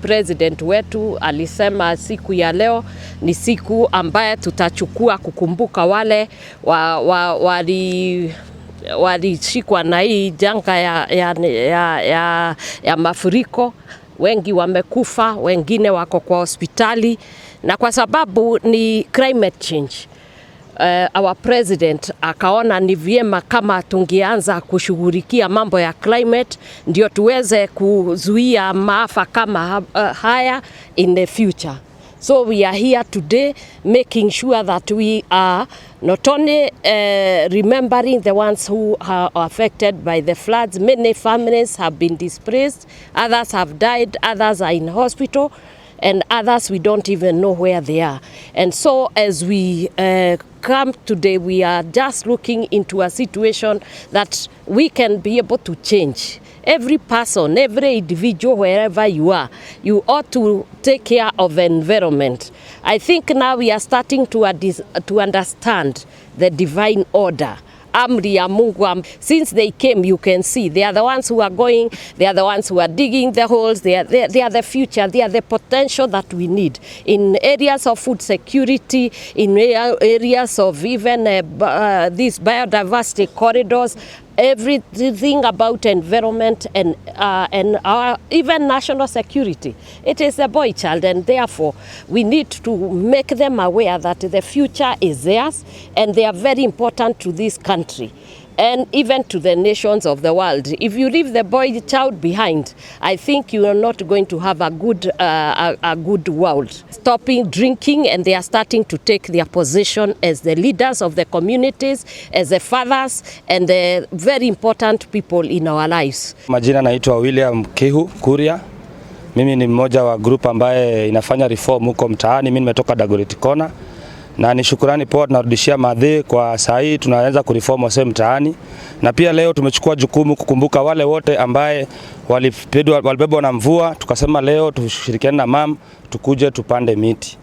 President wetu alisema siku ya leo ni siku ambaye tutachukua kukumbuka wale walishikwa na hii janga ya mafuriko. Wengi wamekufa, wengine wako kwa hospitali, na kwa sababu ni climate change. Our president akaona ni vyema kama tungeanza kushughulikia mambo ya climate ndio tuweze kuzuia maafa kama haya in the future. So we are here today making sure that we are not only remembering the ones who are affected by the floods. Many families have been displaced, others have died, others are in hospital, and others we don't even know where they are. And so as we come today, we are just looking into a situation that we can be able to change. Every person, every individual, wherever you are, you ought to take care of the environment. I think now we are starting to understand the divine order. Amri ya Mungu. Since they came, you can see they are the ones who are going, they are the ones who are digging the holes, they are the future, they are the potential that we need in areas of food security, in areas of even these biodiversity corridors. Everything about environment and our even national security. It is a boy child, and therefore we need to make them aware that the future is theirs and they are very important to this country and even to the nations of the world. If you leave the boy child behind, I think you are not going to have a good world. Stopping drinking, and they are starting to take their position as the leaders of the communities, as the fathers and the very important people in our lives. Majina naitwa William Kihu Kuria. Mimi ni mmoja wa group ambaye inafanya reform huko mtaani. Mimi nimetoka Dagoretti Kona. Na ni shukrani poa tunarudishia madhi kwa saa hii tunaanza kureform wase mtaani. Na pia leo tumechukua jukumu kukumbuka wale wote ambaye walibebwa na mvua. Tukasema leo tushirikiane na tukuje tupande miti.